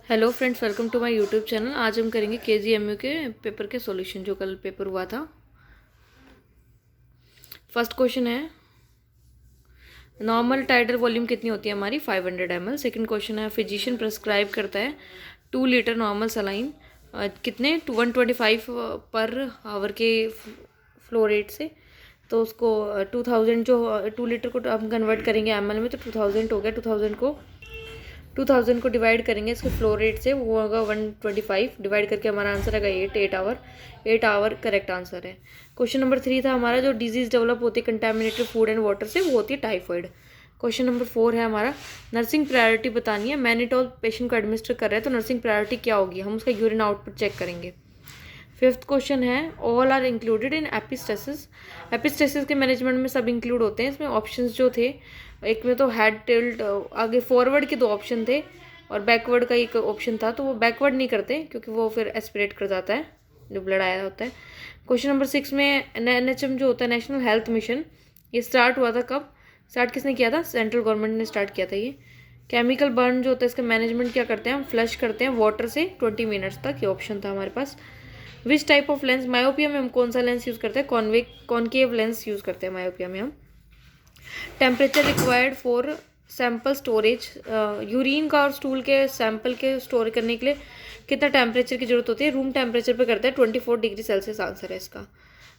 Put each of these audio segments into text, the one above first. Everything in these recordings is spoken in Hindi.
Hello friends, welcome to my YouTube channel. आज हम करेंगे केजीएमयू के पेपर के सॉल्यूशन जो कल पेपर हुआ था। फर्स्ट क्वेश्चन है नॉर्मल टाइडल वॉल्यूम कितनी होती है हमारी 500 ml। सेकंड क्वेश्चन है फिजिशियन प्रेस्क्राइब करता है 2 लीटर नॉर्मल सलाइन कितने 125 पर आवर के फ्लो रेट से। तो उसको 2000 जो 2 लीटर को हम कन्वर्ट करेंगे एमएल में तो 2000 हो गया। 2000 को डिवाइड करेंगे इसके फ्लो रेट से, वो होगा 125 डिवाइड करके हमारा आंसर आएगा 8 आवर करेक्ट आंसर है। क्वेश्चन नंबर 3 था हमारा जो डिजीज डेवलप होती है कंटामिनेटेड फूड एंड वाटर से, वो होती है टाइफाइड। क्वेश्चन नंबर 4 है हमारा नर्सिंग प्रायोरिटी बतानी है। मैनिटॉल पेशेंट को एडमिनिस्टर कर रहे हैं तो नर्सिंग प्रायोरिटी क्या होगी, हम उसका यूरिन आउटपुट चेक करेंगे। फिफ्थ क्वेश्चन है all are included in epistaxis. Epistaxis के मैनेजमेंट में सब इंक्लूड होते हैं। इसमें ऑप्शंस जो थे, एक में तो हेड टिल्ट, आगे फॉरवर्ड के 2 ऑप्शन थे और बैकवर्ड का एक ऑप्शन था, तो वो बैकवर्ड नहीं करते क्योंकि वो फिर एस्पिरेट कर जाता है जो ब्लड आया होता है। क्वेश्चन नंबर 6 में एनएचएम जो होता है नेशनल हेल्थ मिशन, ये स्टार्ट हुआ था कब, स्टार्ट किसने किया था, सेंट्रल गवर्नमेंट ने स्टार्ट किया था ये। केमिकल बर्न जो होता है इसका मैनेजमेंट क्या करते हैं, हम फ्लश करते हैं वाटर से 20 मिनट्स तक, ये ऑप्शन था हमारे पास। Which type of lens, myopia में हम कौन सा लेंस यूज़ करते हैं, कॉनकेव लेंस यूज़ करते हैं मायोपिया में हम। Temperature required for sample storage, urine का और स्टूल के सैंपल के स्टोर करने के लिए कितना टेम्परेचर की जरूरत होती है, रूम टेम्परेचर पे करता है 24 डिग्री सेल्सियस आंसर है इसका।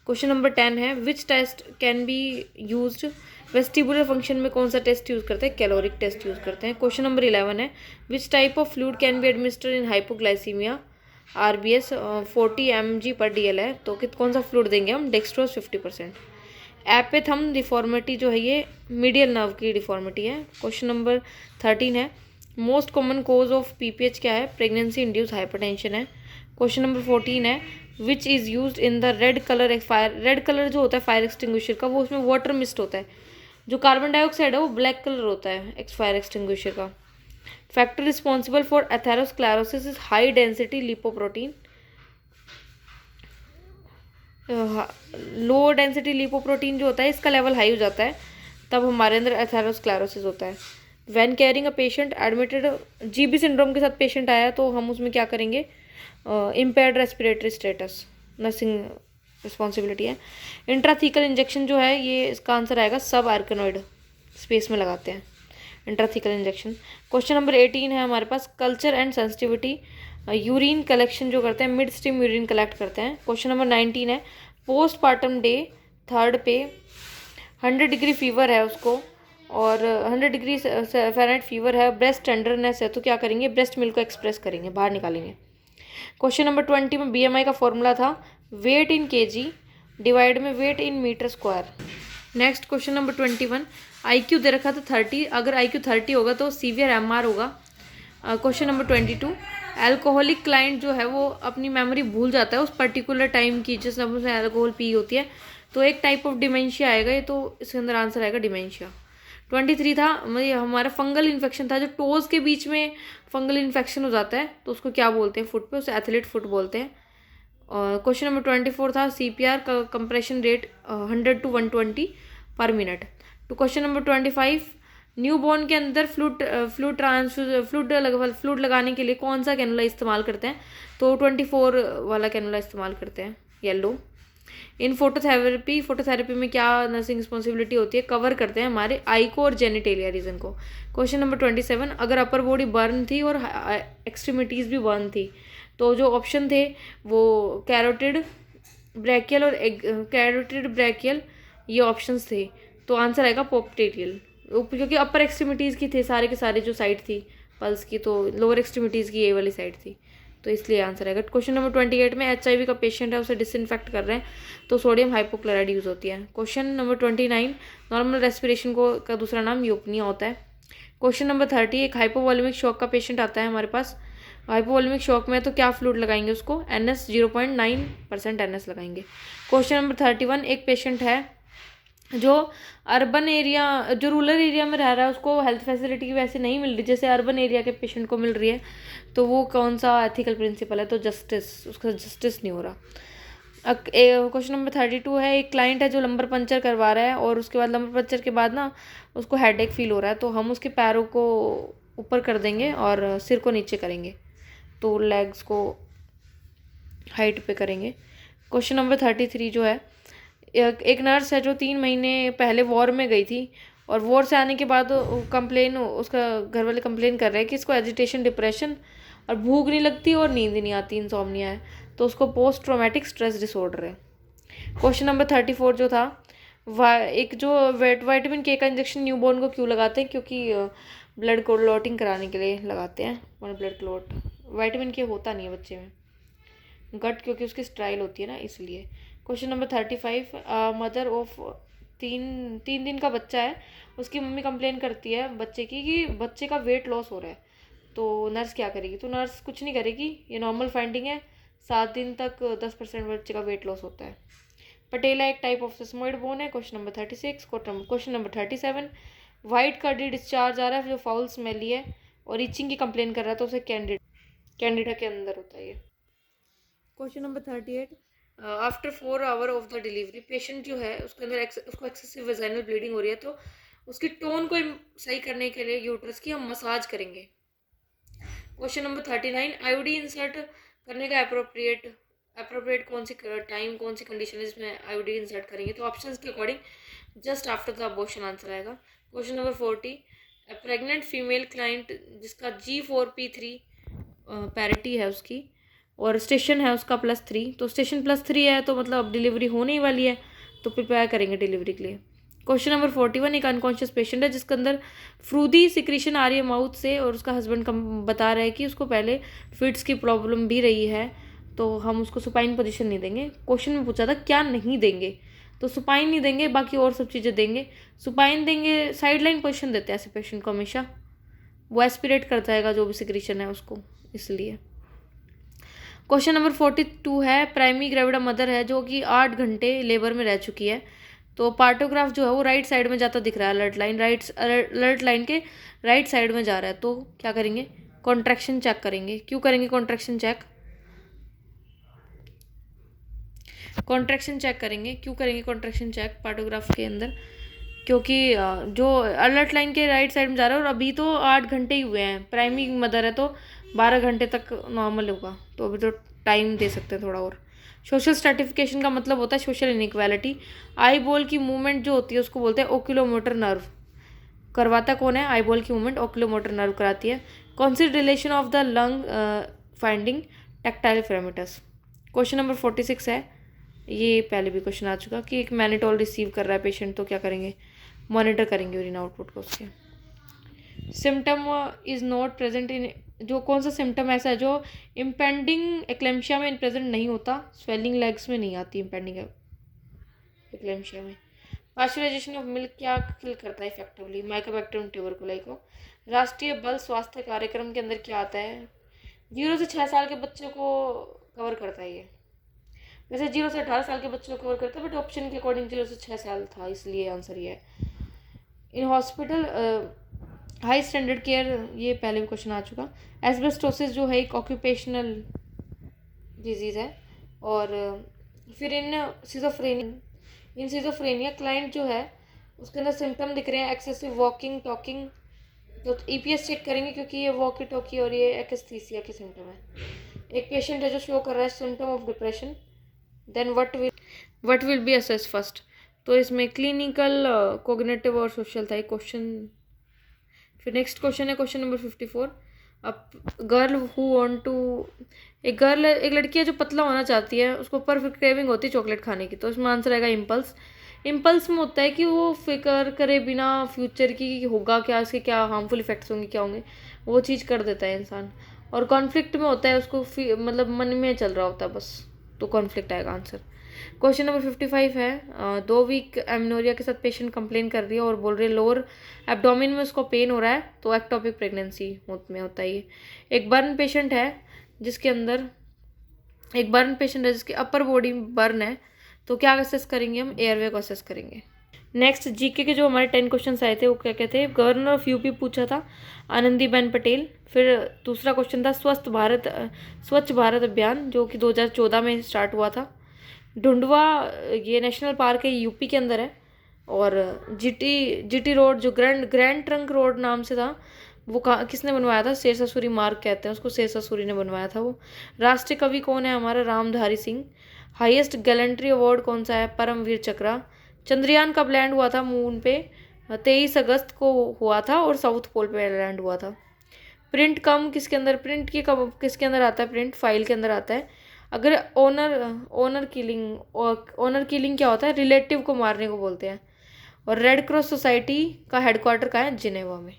क्वेश्चन नंबर 10 है which test can be used, vestibular function में कौन सा टेस्ट यूज़ करते हैं, कैलोरिक टेस्ट यूज़ करते हैं। क्वेश्चन नंबर 11 है विच type of fluid can be administered in hypoglycaemia, RBS 40 mg/dl है, तो कौन सा फ्लूइड देंगे हम, डेक्सट्रोज 50%। एपिथम डिफॉर्मिटी जो है ये मीडियल नर्व की डिफॉर्मिटी है। क्वेश्चन नंबर 13 है most common cause of PPH क्या है, प्रेगनेंसी इंड्यूस हाइपरटेंशन है। क्वेश्चन नंबर 14 है which is used in the red colour fire, red colour जो होता है फायर एक्सटिंग्विशर का, वो उसमें वाटर मिस्ट होता है। जो कार्बन डाइऑक्साइड है वो ब्लैक कलर होता है फायर एक्सटिंग्विशर का। Factor responsible for atherosclerosis is high density lipoprotein, low density lipoprotein जो होता है इसका लेवल हाई हो जाता है तब हमारे अंदर एथेरोस्क्लेरोसिस होता है। When carrying a patient admitted, GB syndrome के साथ पेशेंट आया तो हम उसमें क्या करेंगे, impaired respiratory status, nursing responsibility है। इंट्राथीकल इंजेक्शन जो है ये इसका आंसर आएगा सब आर्कनोइड स्पेस में लगाते हैं इंट्राथीकल इंजेक्शन। क्वेश्चन नंबर 18 है हमारे पास culture and sensitivity, urine collection जो करते हैं मिड स्ट्रीम यूरिन कलेक्ट करते हैं। क्वेश्चन नंबर 19 है पोस्टपार्टम डे 3rd पे 100 डिग्री फीवर है उसको और 100 डिग्री फ़ारेनहाइट फीवर है, ब्रेस्ट टेंडरनेस है, तो क्या करेंगे, ब्रेस्ट मिल्क को एक्सप्रेस करेंगे, बाहर निकालेंगे। क्वेश्चन नंबर 20 में बीएमआई का फॉर्मूला था वेट इन केजी डिवाइड में weight in metre square. Next question number 21 IQ दे रखा था 30, अगर आईक्यू 30 होगा तो सीवियर एमआर होगा। क्वेश्चन नंबर 22 अल्कोहलिक क्लाइंट जो है वो अपनी मेमोरी भूल जाता है उस पर्टिकुलर टाइम की जिस समय उसने अल्कोहल पी होती है, तो एक टाइप ऑफ डिमेंशिया आएगा ये, तो इसके अंदर आंसर आएगा डिमेंशिया। 23 था हमारा फंगल इन्फेक्शन था, जो टोज के बीच में फंगल इन्फेक्शन हो जाता है तो उसको क्या बोलते हैं, फुट पे, उसे एथलीट फुट बोलते हैं। और क्वेश्चन नंबर 24 था सीपीआर का कंप्रेशन रेट 100 to 120 पर मिनट। तो क्वेश्चन नंबर 25 न्यू बॉर्न के अंदर फ्लूइड लगाने के लिए कौन सा कैनुला इस्तेमाल करते हैं, तो 24 वाला कैनुला इस्तेमाल करते हैं, येलो। इन फोटोथेरेपी में क्या नर्सिंग रिस्पॉन्सिबिलिटी होती है, कवर करते हैं हमारे आई को और जेनिटेलिया रीजन को। क्वेश्चन नंबर 27 अगर अपर बॉडी बर्न थी और एक्सट्रीमिटीज़ भी बर्न थी तो जो ऑप्शन थे वो कैरोटिड ब्रैकियल ये ऑप्शंस थे, तो आंसर आएगा पोप्टेरियल, क्योंकि अपर एक्सट्रीमिटीज़ की थे सारे के सारे जो साइड थी पल्स की, तो लोअर एक्सट्रीमिटीज़ की ये वाली साइड थी, तो इसलिए आंसर आएगा। क्वेश्चन नंबर 28 में एचआईवी का पेशेंट है उसे डिसइंफेक्ट कर रहे हैं तो सोडियम हाइपोक्लोराइड यूज़ होती है। क्वेश्चन नंबर 29 नॉर्मल रेस्पिरेशन को का दूसरा नाम यूपनिया होता है। क्वेश्चन नंबर 30 एक हाइपोवॉल्यूमिक शॉक का पेशेंट आता है हमारे पास, हाइपोवॉल्यूमिक शॉक में तो क्या फ्लूइड लगाएंगे उसको, NS 0.9% NS लगाएंगे। क्वेश्चन नंबर 31 एक पेशेंट है जो अर्बन एरिया, जो रूरल एरिया में रह रहा है उसको हेल्थ फैसिलिटी वैसे नहीं मिल रही जैसे अर्बन एरिया के पेशेंट को मिल रही है, तो वो कौन सा एथिकल प्रिंसिपल है, तो जस्टिस, उसका जस्टिस नहीं हो रहा। क्वेश्चन नंबर 32 है एक क्लाइंट है जो लंबर पंचर करवा रहा है और उसके बाद लंबर पंचर के बाद ना उसको हेडेक फील हो रहा है, तो हम उसके पैरों को ऊपर कर देंगे और सिर को नीचे करेंगे। तो लेग्स को हाइट पे करेंगे। क्वेश्चन नंबर 33 जो है, एक नर्स है जो 3 महीने पहले वॉर में गई थी और वॉर से आने के बाद उसका घर वाले कंप्लेन कर रहे हैं कि इसको एजिटेशन, डिप्रेशन और भूख नहीं लगती और नींद नहीं आती, इंसोम्निया है, तो उसको पोस्ट ट्रॉमेटिक स्ट्रेस डिसऑर्डर है। क्वेश्चन नंबर 34 जो था, एक जो विटामिन के का इंजेक्शन न्यूबॉर्न को क्यों लगाते हैं? क्योंकि ब्लड क्लॉटिंग कराने के लिए लगाते हैं, और ब्लड क्लॉट विटामिन के होता नहीं है बच्चे में, गट क्योंकि उसकी स्ट्राइल होती है ना, इसलिए। क्वेश्चन नंबर 35, मदर ऑफ तीन दिन का बच्चा है, उसकी मम्मी कंप्लेन करती है बच्चे की कि बच्चे का वेट लॉस हो रहा है, तो नर्स क्या करेगी? तो नर्स कुछ नहीं करेगी, ये नॉर्मल फाइंडिंग है, 7 दिन तक 10% बच्चे का वेट लॉस होता है। पटेला एक टाइप ऑफ सिस्मोइड बोन है। Question number 36। Question number 37, white curdy discharge आ रहा है जो फाउल स्मेली है और इचिंग की कंप्लेन कर रहा है, तो उसे कैंडिडा के अंदर होता है ये। Question number 38, after 4 hour of the delivery patient जो है उसके अंदर उसको एक्सेसिव वेजाइनल ब्लीडिंग हो रही है, तो उसकी टोन को सही करने के लिए यूट्रस की हम मसाज करेंगे। क्वेश्चन नंबर 39, आईओडी इंसर्ट करने का अप्रोप्रिएट कौन सी टाइम, कौन सी कंडीशन इसमें आईओडी इंसर्ट करेंगे? तो ऑप्शंस के according just after the abortion answer आएगा। Question number 40, pregnant female client जिसका G4P3 पैरिटी है उसकी, और स्टेशन है उसका +3, तो स्टेशन +3 है तो मतलब अब डिलीवरी होने ही वाली है, तो प्रिपेयर करेंगे डिलीवरी के लिए। क्वेश्चन नंबर 41, एक अनकॉन्शियस पेशेंट है जिसके अंदर फ्रूदी सिक्रीशन आ रही है माउथ से, और उसका हस्बैंड बता रहा है कि उसको पहले फिट्स की प्रॉब्लम भी रही है, तो हम उसको सुपाइन पोजीशन नहीं देंगे। क्वेश्चन में पूछा था क्या नहीं देंगे, तो सुपाइन नहीं देंगे, बाकी और सब चीज़ें देंगे। सुपाइन देंगे, साइड लाइन पोजिशन देते हैं ऐसे पेशेंट को हमेशा, वो एस्पिरेट कर जाएगा जो भी सिक्रीशन है उसको, इसलिए। क्वेश्चन नंबर 42 है, प्राइमरी ग्रेविडा मदर है जो कि 8 घंटे लेबर में रह चुकी है, तो पार्टोग्राफ जो है वो राइट साइड में जाता दिख रहा है, अलर्ट लाइन के राइट साइड में जा रहा है, तो क्या करेंगे? कॉन्ट्रैक्शन चेक करेंगे। क्यों करेंगे कॉन्ट्रैक्शन चेक? क्यों करेंगे कॉन्ट्रैक्शन चेक पार्टोग्राफ के अंदर? क्योंकि जो अलर्ट लाइन के राइट साइड में जा रहा है और अभी तो 8 घंटे ही हुए हैं, प्राइमरी मदर है तो 12 घंटे तक नॉर्मल होगा, तो अभी तो टाइम दे सकते हैं थोड़ा और। सोशल स्ट्रैटिफिकेशन का मतलब होता है सोशल इनइक्वालिटी। आई बॉल की मूवमेंट जो होती है उसको बोलते हैं ओक्यूलोमोटर नर्व। करवाता कौन है? आई बॉल की मूवमेंट ओक्यूलोमोटर नर्व कराती है। कौन सी relation of the lung finding tactile parameters? Question number 46 है, ये पहले भी क्वेश्चन आ चुका कि एक मैनिटोल रिसीव कर रहा है पेशेंट, तो क्या करेंगे? मॉनिटर करेंगे यूरिन आउटपुट को उसके। Symptom is not present in, जो कौन सा सिम्टम ऐसा है जो इम्पेंडिंग एक्लेम्शिया में प्रेजेंट नहीं होता? स्वेलिंग लेग्स में नहीं आती इम्पेंडिंग एक्लेम्शिया में। पास्चराइजेशन ऑफ मिल्क क्या किल करता है इफेक्टिवली? माइकोबैक्टीरियम ट्यूबरकुलाई को। राष्ट्रीय बाल स्वास्थ्य कार्यक्रम के अंदर क्या आता है? 0 से 6 साल के बच्चों को कवर करता है ये, वैसे 0 से 18 साल के बच्चों को कवर करता है, बट ऑप्शन के अकॉर्डिंग 0 से 6 साल था, इसलिए आंसर ये है। In hospital high standard care, ये पहले भी क्वेश्चन आ चुका। एस्बेस्टोसिस जो है एक ऑक्यूपेशनल डिजीज़ है। और फिर इन सिजोफ्रेनिया क्लाइंट जो है उसके अंदर सिम्टम दिख रहे हैं एक्सेसिव वॉकिंग टॉकिंग, तो EPS चेक करेंगे क्योंकि ये वॉकी टॉकी और ये एक्स्थीसिया के सिम्टम है। एक पेशेंट है जो शो कर रहा है symptom of depression, then what will be assess first? तो इसमें क्लिनिकल, कोग्निटिव और सोशल था एक क्वेश्चन। फिर नेक्स्ट क्वेश्चन है क्वेश्चन नंबर 54, अब गर्ल हु वांट टू, एक लड़की है जो पतला होना चाहती है, उसको परफेक्ट क्रेविंग होती है चॉकलेट खाने की, तो इसमें आंसर आएगा इम्पल्स में होता है कि वो फिक्र करे बिना फ्यूचर की होगा क्या, इसके क्या हार्मफुल इफेक्ट्स होंगे, क्या होंगे, वो चीज़ कर देता है इंसान। और कॉन्फ्लिक्ट में होता है उसको मतलब मन में चल रहा होता है बस, तो कॉन्फ्लिक्ट आएगा आंसर। क्वेश्चन नंबर 55 है, 2 वीक एमनोरिया के साथ पेशेंट कंप्लेन कर रही है और बोल रही है लोअर एब्डोमेन में उसको पेन हो रहा है, तो एक्टोपिक प्रेगनेंसी में होता है ये। एक बर्न पेशेंट है जिसके अपर बॉडी बर्न है, तो क्या असेस करेंगे हम? एयरवे को असेस करेंगे। नेक्स्ट जीके के जो हमारे 10 क्वेश्चन आए थे वो क्या कहते हैं? गवर्नर ऑफ यूपी पूछा था आनंदीबेन पटेल। फिर दूसरा क्वेश्चन था स्वच्छ भारत अभियान जो कि 2014 में स्टार्ट हुआ था। ढूंढवा ये नेशनल पार्क है, यूपी के अंदर है। और जीटी रोड जो ग्रैंड ट्रंक रोड नाम से था वो कहाँ किसने बनवाया था? शेरशाह सूरी मार्ग कहते हैं उसको, शेरशाह सूरी ने बनवाया था वो। राष्ट्रीय कवि कौन है हमारा? Ramdhari Singh. Highest gallantry award कौन सा है? परमवीर चक्र। चंद्रयान कब लैंड हुआ था मून पे? 23 अगस्त को हुआ था और साउथ पोल पे लैंड हुआ था। प्रिंट कम किसके अंदर, प्रिंट की कब किसके अंदर आता है? प्रिंट फाइल के अंदर आता है। अगर ओनर किलिंग क्या होता है? रिलेटिव को मारने को बोलते हैं। और रेड क्रॉस सोसाइटी का हेडक्वार्टर कहाँ है? जिनेवा में।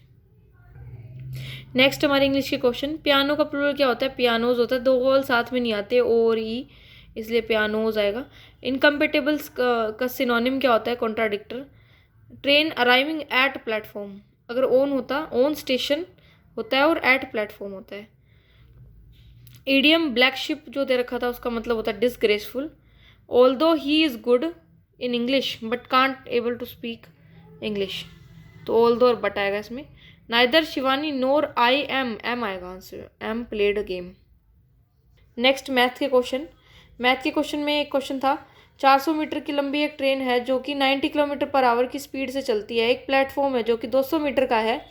नेक्स्ट हमारे इंग्लिश के क्वेश्चन। पियानो का प्लूरल क्या होता है? पियानोज होता है। दो वॉल साथ में नहीं आते, ओ और ई, इसलिए पियानोज आएगा। इनकम्पेटेबल्स का सिनोनिम क्या होता है? कॉन्ट्राडिक्टर। ट्रेन अराइविंग एट प्लेटफॉर्म, अगर ऑन होता, ऑन स्टेशन होता है और एट प्लेटफॉर्म होता है। ईडियम ब्लैक शिप जो दे रखा था उसका मतलब होता है disgraceful. Although he is good in English but can't able to speak English, तो ऑल्दो और बट आएगा इसमें। Neither Shivani nor I am आएगा answer, am played a game. Next math के क्वेश्चन। मैथ के क्वेश्चन में एक क्वेश्चन था, 400 मीटर की लंबी एक ट्रेन है जो कि 90 किलोमीटर पर आवर की स्पीड से चलती है। एक प्लेटफॉर्म है जो कि 200 मीटर का है,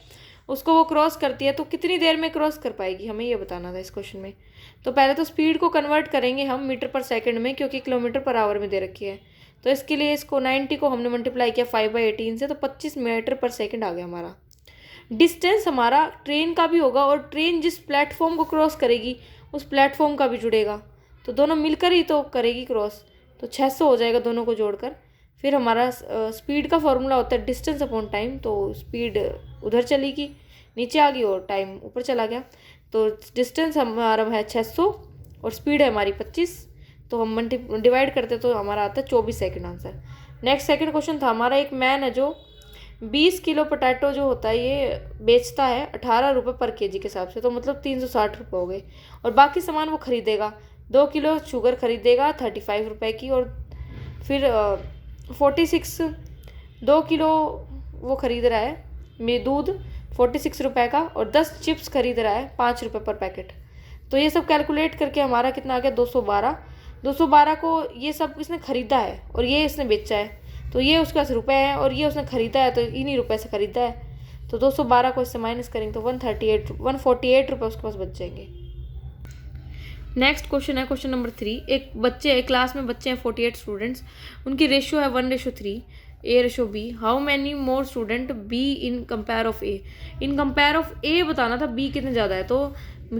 उसको वो क्रॉस करती है, तो कितनी देर में क्रॉस कर पाएगी? हमें ये बताना था इस क्वेश्चन में। तो पहले तो स्पीड को कन्वर्ट करेंगे हम मीटर पर सेकंड में, क्योंकि किलोमीटर पर आवर में दे रखी है। तो इसके लिए इसको 90 को हमने मल्टीप्लाई किया 5/18 से, तो 25 मीटर पर सेकंड आ गया हमारा। डिस्टेंस हमारा ट्रेन का भी होगा और ट्रेन जिस प्लेटफॉर्म को क्रॉस करेगी उस प्लेटफॉर्म का भी जुड़ेगा, तो दोनों मिलकर ही तो करेगी क्रॉस, तो 600 हो जाएगा दोनों को जोड़कर। फिर हमारा स्पीड का फॉर्मूला होता है डिस्टेंस अपॉन टाइम, तो स्पीड उधर चलेगी, नीचे आ गई, और टाइम ऊपर चला गया। तो डिस्टेंस हमारा है 600 और स्पीड है हमारी 25, तो हम डिवाइड करते तो हमारा आता है 24 second answer. Next second question था हमारा, एक मैन है जो 20 किलो पोटैटो जो होता है ये बेचता है 18 रुपये पर केजी के हिसाब से, तो मतलब 360 रुपये हो गए। और बाकी सामान वो खरीदेगा, 2 किलो शुगर खरीदेगा 35 रुपये की, और फिर 46 2 किलो वो खरीद रहा है दूध 46 रुपये का, और 10 चिप्स खरीद रहा है 5 रुपये पर पैकेट। तो ये सब कैलकुलेट करके हमारा कितना आ गया? 212 को ये सब इसने खरीदा है और ये इसने बेचा है, तो ये उसके पास रुपए हैं, और ये उसने खरीदा है तो इन्हीं रुपए से खरीदा है, तो 212 को इससे माइनस करेंगे तो 148 रुपये उसके पास बच जाएंगे। नेक्स्ट क्वेश्चन है क्वेश्चन नंबर 3। एक क्लास में बच्चे हैं 48 स्टूडेंट्स, उनकी रेशियो है 1:3, A:B। How many more student B in compare of A? In compare of A बताना था, B कितने ज़्यादा है, तो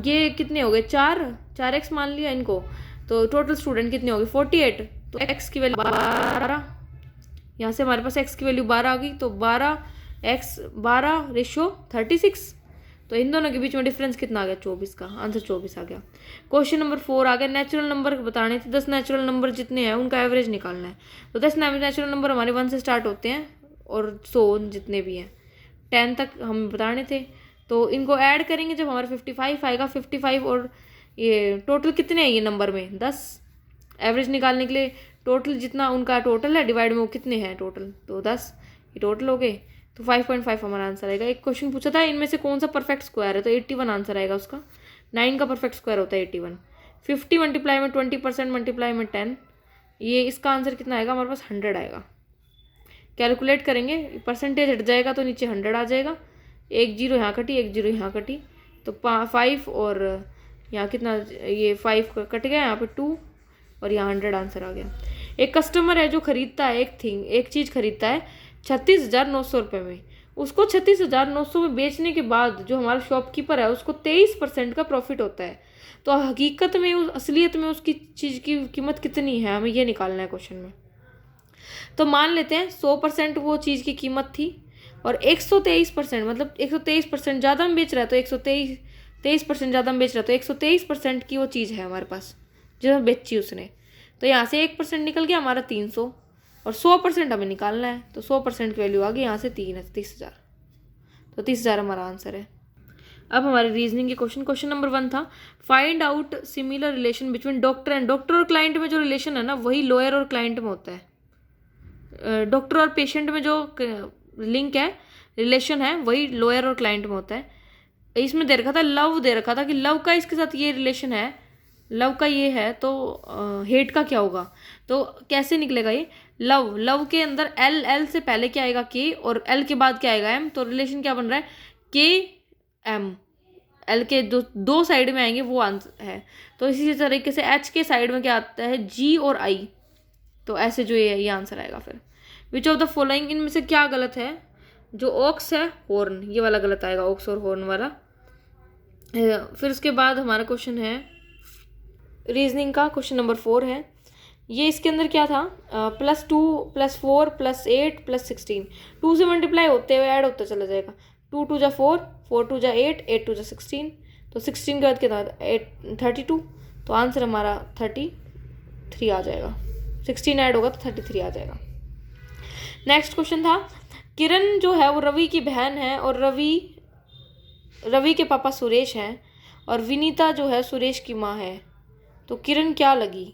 ये कितने हो गए? 4x मान लिया इनको, तो टोटल स्टूडेंट कितने हो गए? 48, तो x की वैल्यू 12, यहाँ से हमारे पास x की वैल्यू 12 आ गई, तो 12:36, तो इन दोनों के बीच में डिफरेंस कितना आ गया? 24 का आंसर 24 आ गया। क्वेश्चन नंबर 4 आ गया, नेचुरल नंबर बताने थे। 10 नेचुरल नंबर जितने हैं उनका एवरेज निकालना है। तो 10 नेचुरल नंबर हमारे 1 से स्टार्ट होते हैं और 100 जितने भी हैं 10 तक हमें बताने थे, तो इनको ऐड करेंगे जब हमारे 55 आएगा। 55 और ये टोटल कितने हैं ये नंबर में? 10। एवरेज निकालने के लिए टोटल जितना उनका टोटल है डिवाइड में वो कितने हैं टोटल, तो 10, ये टोटल हो गए, तो 5.5 हमारा आंसर आएगा। एक क्वेश्चन पूछा था इनमें से कौन सा परफेक्ट स्क्वायर है, तो 81 आंसर आएगा उसका। 9 का परफेक्ट स्क्वायर होता है 81। 50 मल्टीप्लाई में 20% मल्टीप्लाई में 10, ये इसका आंसर कितना आएगा? हमारे पास 100 आएगा। कैलकुलेट करेंगे, परसेंटेज हट जाएगा तो नीचे 100 आ जाएगा। एक जीरो यहाँ कटी, एक जीरो यहाँ कटी, तो 5 और यहाँ कितना, ये 5 कट गया, यहाँ पे 2 और यहाँ 100 आंसर आ गया। एक कस्टमर है जो खरीदता है एक चीज़ खरीदता है 36,900 रुपये में, उसको 36,900 में बेचने के बाद जो हमारा शॉपकीपर है उसको 23% का प्रॉफिट होता है, तो हकीकत में असलियत में उसकी चीज़ की कीमत कितनी है, हमें ये निकालना है क्वेश्चन में। तो मान लेते हैं 100% वो चीज़ की कीमत थी और 123%, मतलब 123% ज़्यादा में बेच रहा है, तो 123% ज़्यादा में बेच रहा है, तो 123% की वो चीज़ है हमारे पास जो बेची उसने। तो यहाँ से 1% निकल गया हमारा 300, और 100% हमें निकालना है, तो 100% की वैल्यू आ गई यहाँ से 30,000, तो 30,000 हमारा आंसर है। अब हमारे रीजनिंग के क्वेश्चन नंबर 1 था, find out similar relation between doctor and doctor और क्लाइंट में जो रिलेशन है ना वही लॉयर और क्लाइंट में होता है। डॉक्टर और पेशेंट में जो लिंक है, रिलेशन है, वही लॉयर और क्लाइंट में होता है। इसमें दे रखा था लव, दे रखा था कि लव का इसके साथ ये रिलेशन है, लव का ये है, तो हेट का क्या होगा, तो कैसे निकलेगा ये? लव के अंदर एल से पहले क्या आएगा? के, और एल के बाद क्या आएगा? एम, तो रिलेशन क्या बन रहा है? के एम, एल के जो दो साइड में आएंगे वो आंसर है। तो इसी तरीके से एच के साइड में क्या आता है, जी और आई। तो ऐसे जो ये आंसर आएगा फिर। विच ऑफ द फॉलोइंग, इनमें से क्या गलत है? जो ऑक्स है, हॉर्न, ये वाला गलत आएगा, ऑक्स और हॉर्न वाला। फिर उसके बाद हमारा क्वेश्चन है रीजनिंग का, क्वेश्चन नंबर 4 है। ये इसके अंदर क्या था, +2 +4 +8 +16, 2 से मल्टीप्लाई होते हुए ऐड होता चला जाएगा। 2 2 जा 4, 4 2 जा 8, 8 2 जा 16, तो 16 के बाद क्या था, 32। तो आंसर हमारा 33 आ जाएगा। 16 ऐड होगा तो 33 आ जाएगा। नेक्स्ट क्वेश्चन था, किरण जो है वो रवि की बहन है और रवि के पापा सुरेश हैं, और विनीता जो है सुरेश की माँ है। तो किरण क्या लगी?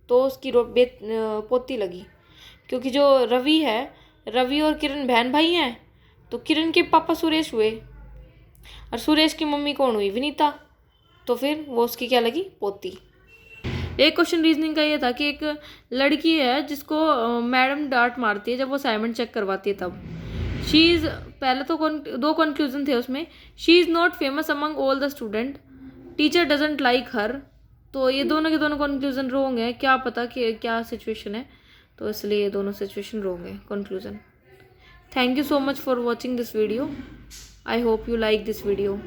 तो उसकी पोती लगी, क्योंकि जो रवि है, रवि और किरण बहन भाई हैं, तो किरण के पापा सुरेश हुए और सुरेश की मम्मी कौन हुई, विनीता। तो फिर वो उसकी क्या लगी, पोती। एक क्वेश्चन रीजनिंग का ये था कि एक लड़की है जिसको मैडम डांट मारती है जब वो असाइनमेंट चेक करवाती है तब। शी इज़, पहले तो दो कंक्लूजन थे उसमें। She is not famous among all the student, teacher doesn't like her. तो ये दोनों के दोनों कंक्लूजन रॉन्ग है, क्या पता कि क्या सिचुएशन है, तो इसलिए ये दोनों सिचुएशन रॉन्ग है conclusion. Thank you so much for watching this video. I hope you like this video.